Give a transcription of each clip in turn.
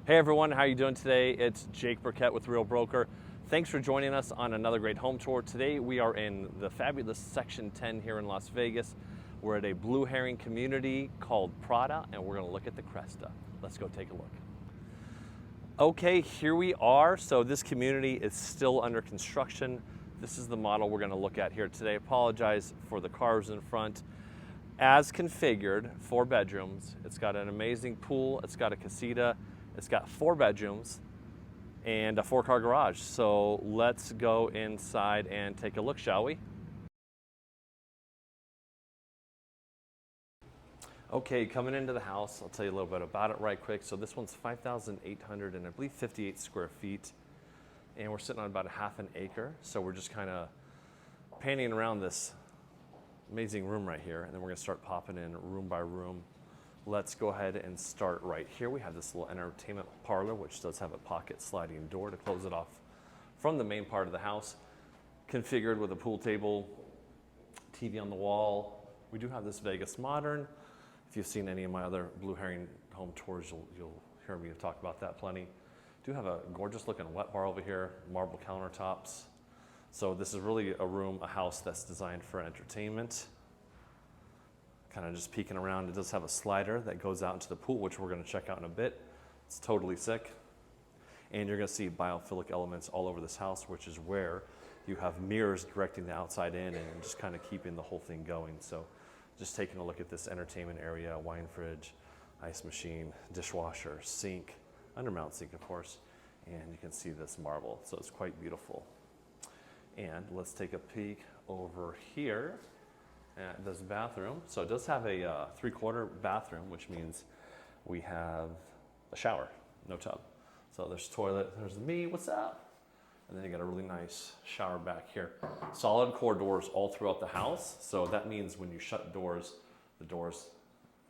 Hey everyone, how are you doing today? It's Jake Burkett with Real Broker. Thanks for joining us on another great home tour. Today we are in the fabulous Section 10 here in Las Vegas. We're at a blue herring community called Prada, and we're gonna look at the Cresta. Let's go take a look. Okay, here we are. So this community is still under construction. This is the model we're gonna look at here today. Apologize for the cars in front. As configured, 4 bedrooms. It's got an amazing pool. It's got a Casita. It's got 4 bedrooms and a 4-car garage. So let's go inside and take a look, shall we? Okay, coming into the house, I'll tell you a little bit about it right quick. So this one's 5,800 and I believe 58 square feet. And we're sitting on about a half an acre. So we're just kind of panning around this amazing room right here. And then we're gonna start popping in room by room. Let's go ahead and start right here. We have this little entertainment parlor, which does have a pocket sliding door to close it off from the main part of the house. Configured with a pool table, TV on the wall. We do have this Vegas Modern. If you've seen any of my other blue herring home tours, you'll hear me talk about that plenty. Do have a gorgeous looking wet bar over here, marble countertops. So this is really a house that's designed for entertainment. Kind of just peeking around. It does have a slider that goes out into the pool, which we're going to check out in a bit. It's totally sick. And you're going to see biophilic elements all over this house, which is where you have mirrors directing the outside in and just kind of keeping the whole thing going. So just taking a look at this entertainment area, wine fridge, ice machine, dishwasher, sink, undermount sink, of course. And you can see this marble. So it's quite beautiful. And let's take a peek over here at this bathroom. So it does have a 3/4 bathroom, which means we have a shower, no tub. So there's toilet, there's me, what's up? And then you got a really nice shower back here. Solid core doors all throughout the house. So that means when you shut doors, the doors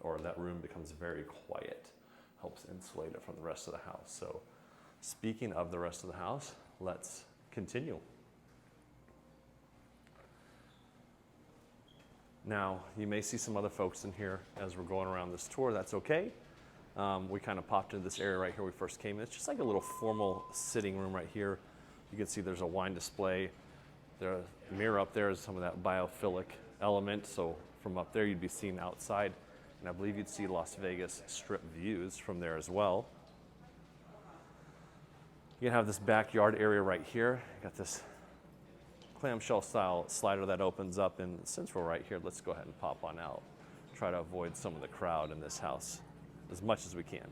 or that room becomes very quiet. Helps insulate it from the rest of the house. So speaking of the rest of the house, let's continue. Now, you may see some other folks in here as we're going around this tour. That's okay. We kind of popped into this area right here when we first came in. It's just like a little formal sitting room right here. You can see there's a wine display. The mirror up there is some of that biophilic element. So from up there, you'd be seeing outside. And I believe you'd see Las Vegas Strip views from there as well. You can have this backyard area right here. You got this clamshell style slider that opens up, and since we're right here, let's go ahead and pop on out. Try to avoid some of the crowd in this house as much as we can.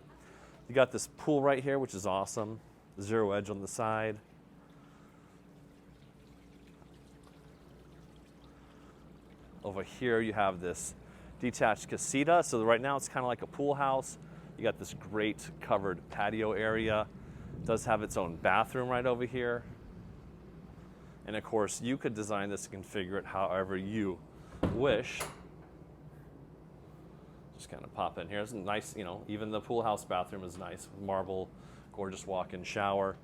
You got this pool right here, which is awesome. Zero edge on the side. Over here you have this detached casita. So right now it's kind of like a pool house. You got this great covered patio area. It does have its own bathroom right over here. And of course, you could design this and configure it however you wish. Just kind of pop in here. It's nice, you know, even the pool house bathroom is nice. Marble, gorgeous walk-in shower.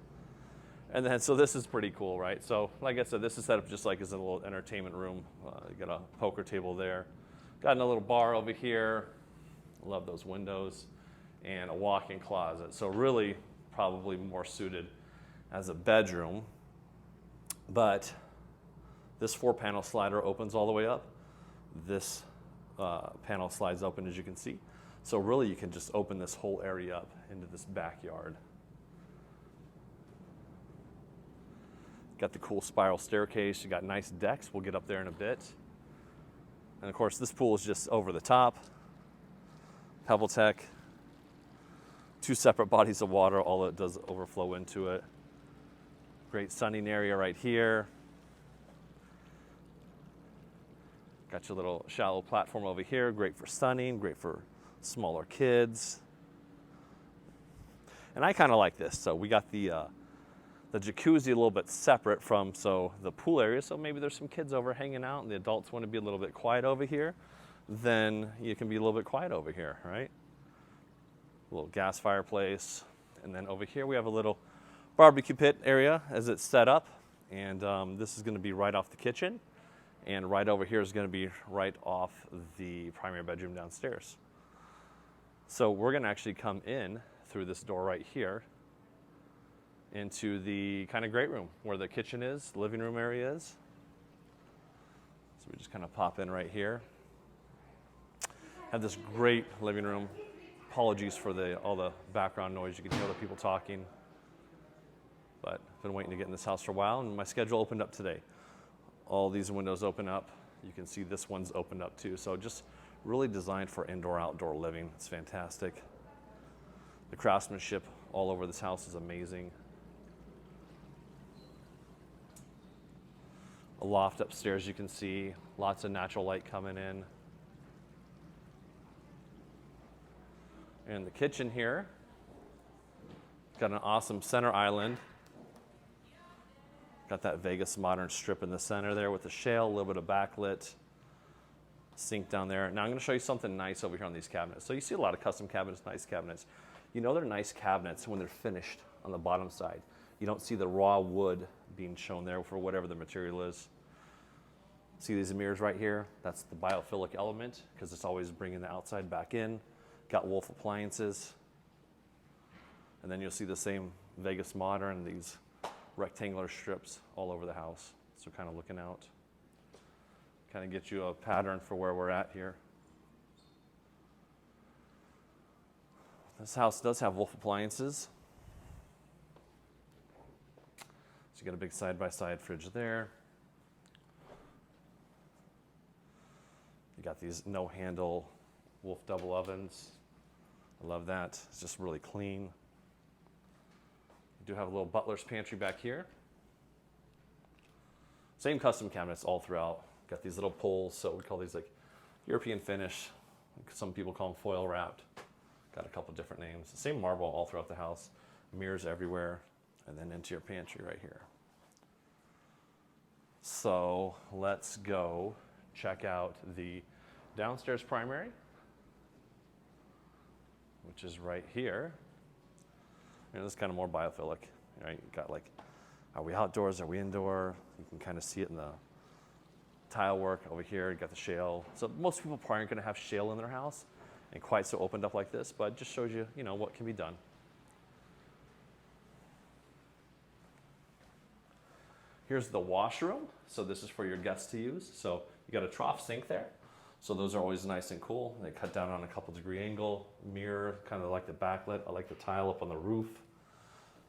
And then, so this is pretty cool, right? So like I said, this is set up just like as a little entertainment room. You got a poker table there. Got a little bar over here. Love those windows. And a walk-in closet. So really, probably more suited as a bedroom. But this 4-panel slider opens all the way up. This panel slides open, as you can see. So really you can just open this whole area up into this backyard. Got the cool spiral staircase. You got nice decks. We'll get up there in a bit. And of course this pool is just over the top. Pebble Tech. 2 separate bodies of water. All it does overflow into it. Great sunning area right here. Got your little shallow platform over here. Great for sunning, great for smaller kids. And I kind of like this. So we got the jacuzzi a little bit separate from the pool area. So maybe there's some kids over hanging out and the adults want to be a little bit quiet over here. Then you can be a little bit quiet over here, right? A little gas fireplace. And then over here we have a little barbecue pit area as it's set up, and this is going to be right off the kitchen, and right over here is going to be right off the primary bedroom downstairs. So we're going to actually come in through this door right here into the kind of great room where the kitchen is, the living room area is. So we just kind of pop in right here. Have this great living room. Apologies for all the background noise. You can hear the people talking. But I've been waiting to get in this house for a while, and my schedule opened up today. All these windows open up. You can see this one's opened up too. So just really designed for indoor-outdoor living. It's fantastic. The craftsmanship all over this house is amazing. A loft upstairs you can see. Lots of natural light coming in. And the kitchen here, got an awesome center island. Got that Vegas modern strip in the center there with the shale, a little bit of backlit. Sink down there. Now I'm going to show you something nice over here on these cabinets. So you see a lot of custom cabinets, nice cabinets. You know they're nice cabinets when they're finished on the bottom side. You don't see the raw wood being shown there for whatever the material is. See these mirrors right here? That's the biophilic element because it's always bringing the outside back in. Got Wolf appliances. And then you'll see the same Vegas modern, these rectangular strips all over the house. So kind of looking out. Kind of get you a pattern for where we're at here. This house does have Wolf appliances. So you got a big side-by-side fridge there. You got these no-handle Wolf double ovens. I love that. It's just really clean. You do have a little butler's pantry back here. Same custom cabinets all throughout. Got these little poles, so we call these like European finish. Some people call them foil wrapped. Got a couple different names. Same marble all throughout the house. Mirrors everywhere, and then into your pantry right here. So let's go check out the downstairs primary, which is right here. And this is kind of more biophilic, right? You got like, are we outdoors? Are we indoor? You can kind of see it in the tile work over here. You got the shale. So most people probably aren't going to have shale in their house and quite so opened up like this, but it just shows you, you know, what can be done. Here's the washroom. So this is for your guests to use. So you got a trough sink there. So those are always nice and cool. They cut down on a couple degree angle. Mirror, kind of like the backlit. I like the tile up on the roof.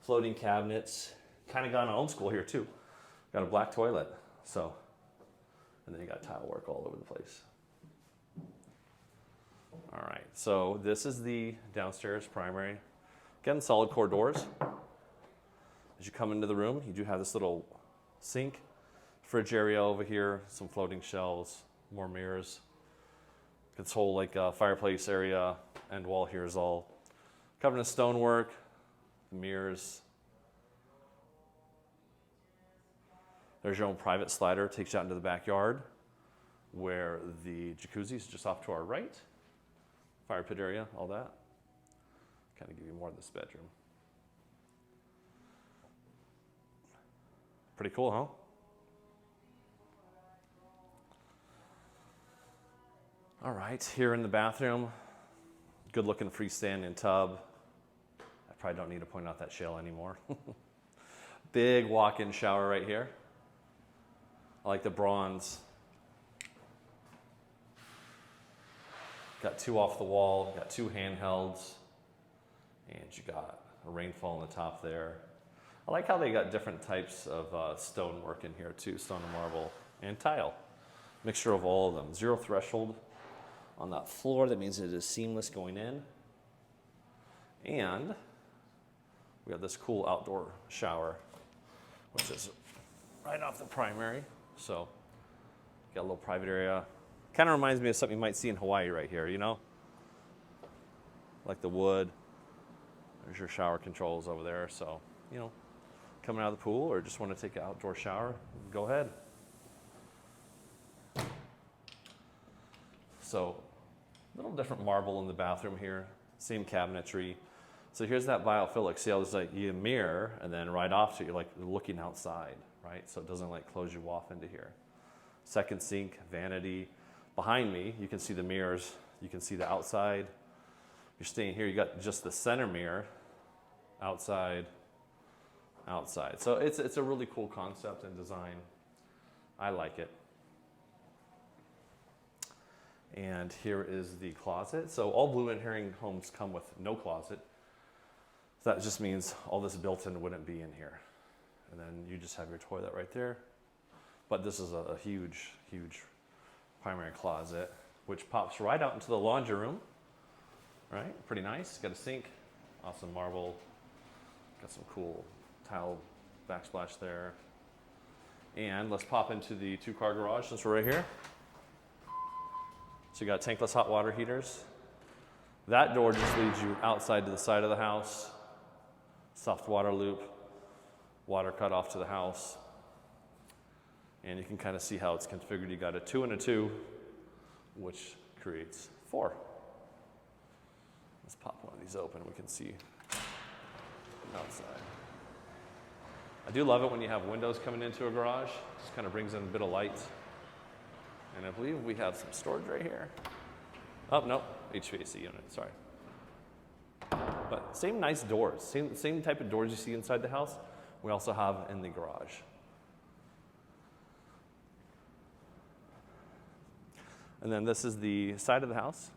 Floating cabinets. Kind of gone old school here too. Got a black toilet. So, and then you got tile work all over the place. All right, so this is the downstairs primary. Again, solid core doors. As you come into the room, you do have this little sink, fridge area over here, some floating shelves, more mirrors. This whole like fireplace area and wall here is all covered in stonework, mirrors. There's your own private slider, takes you out into the backyard where the jacuzzi is just off to our right. Fire pit area, all that. Kind of give you more of this bedroom. Pretty cool, huh? All right, here in the bathroom, good looking freestanding tub. I probably don't need to point out that shale anymore. Big walk-in shower right here. I like the bronze. Got two off the wall, got two handhelds, and you got a rainfall on the top there. I like how they got different types of stonework in here too, stone and marble, and tile. Mixture of all of them. Zero threshold on that floor. That means it is seamless going in. And we have this cool outdoor shower, which is right off the primary. So got a little private area. Kind of reminds me of something you might see in Hawaii right here, you know? Like the wood. There's your shower controls over there. So, you know, coming out of the pool or just want to take an outdoor shower, go ahead. So, a little different marble in the bathroom here. Same cabinetry. So here's that biophilic. See how there's like a mirror and then right off to you, like looking outside, right? So it doesn't like close you off into here. Second sink, vanity. Behind me, you can see the mirrors. You can see the outside. you're staying here, you got just the center mirror, outside, outside. So it's a really cool concept and design. I like it. And here is the closet. So all Blue and Herring homes come with no closet. So that just means all this built-in wouldn't be in here. And then you just have your toilet right there. But this is a huge, huge primary closet, which pops right out into the laundry room. Right, pretty nice. Got a sink, awesome marble. Got some cool tile backsplash there. And let's pop into the 2-car garage since we're right here. So you got tankless hot water heaters. That door just leads you outside to the side of the house. Soft water loop, water cut off to the house. And you can kind of see how it's configured. You got a 2 and a 2, which creates 4. Let's pop one of these open and we can see outside. I do love it when you have windows coming into a garage. Just kind of brings in a bit of light. And I believe we have some storage right here. Oh, no, HVAC unit, sorry. But same nice doors, same type of doors you see inside the house, we also have in the garage. And then this is the side of the house.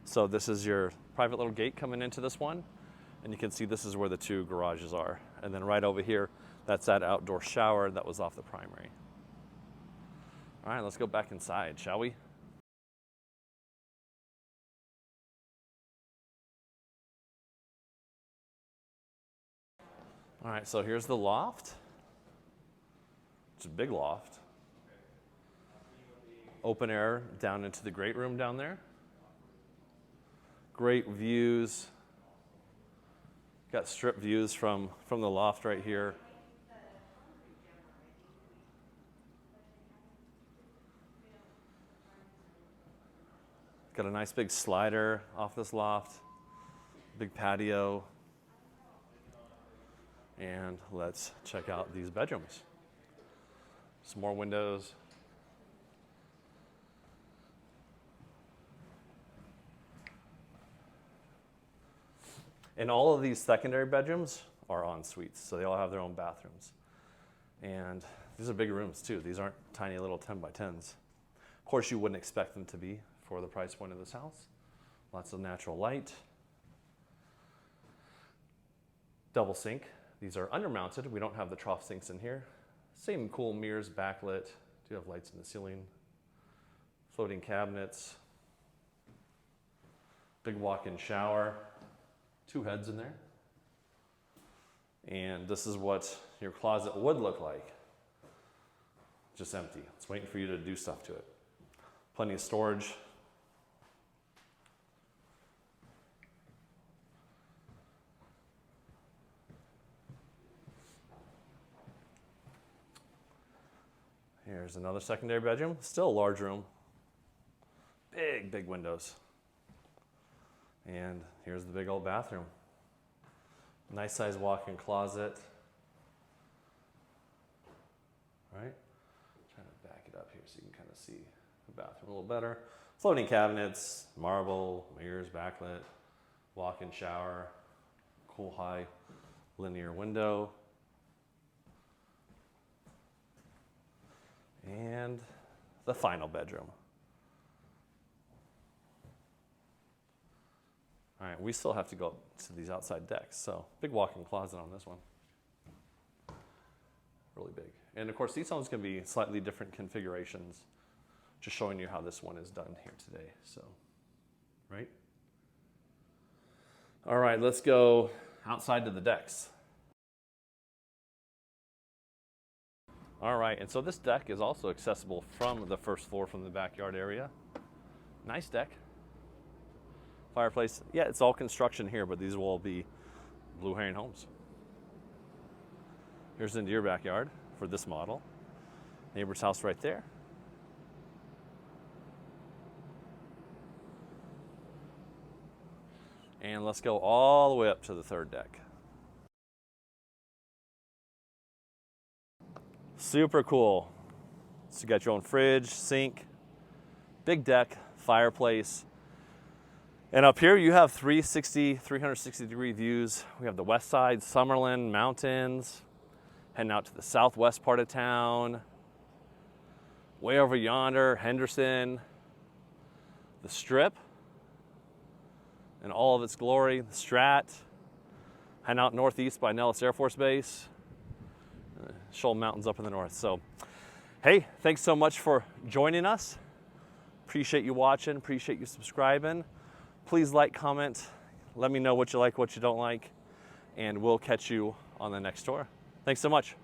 So this is your private little gate coming into this one. And you can see this is where the 2 garages are. And then right over here, that's that outdoor shower that was off the primary. All right, let's go back inside, shall we? All right, so here's the loft. It's a big loft. Open air down into the great room down there. Great views. Got strip views from the loft right here. Got a nice big slider off this loft. Big patio. And let's check out these bedrooms. Some more windows. And all of these secondary bedrooms are en suites, so they all have their own bathrooms. And these are big rooms too. These aren't tiny little 10 by 10s. Of course, you wouldn't expect them to be for the price point of this house. Lots of natural light. Double sink. These are undermounted. We don't have the trough sinks in here. Same cool mirrors, backlit. Do have lights in the ceiling. Floating cabinets. Big walk-in shower. 2 heads in there. And this is what your closet would look like. Just empty. It's waiting for you to do stuff to it. Plenty of storage. Here's another secondary bedroom. Still a large room. Big, big windows. And here's the big old bathroom. Nice size walk-in closet. All right, trying to back it up here so you can kind of see the bathroom a little better. Floating cabinets, marble, mirrors, backlit, walk-in shower, cool high linear window. And the final bedroom. All right, we still have to go to these outside decks. So big walk-in closet on this one. Really big. And of course, these homes can be slightly different configurations. Just showing you how this one is done here today. So, right? All right, let's go outside to the decks. All right, and so this deck is also accessible from the first floor from the backyard area. Nice deck. Fireplace. Yeah, it's all construction here, but these will all be Blue Heron homes. Here's into your backyard for this model. Neighbor's house right there. And let's go all the way up to the third deck. Super cool. So you got your own fridge, sink, big deck, fireplace. And up here you have 360 degree views. We have the west side, Summerlin, mountains, heading out to the southwest part of town. Way over yonder, Henderson, the Strip, in all of its glory, the Strat, heading out northeast by Nellis Air Force Base, Shoal Mountains up in the north. So, hey, thanks so much for joining us. Appreciate you watching, appreciate you subscribing. Please like, comment, let me know what you like, what you don't like, and we'll catch you on the next tour. Thanks so much.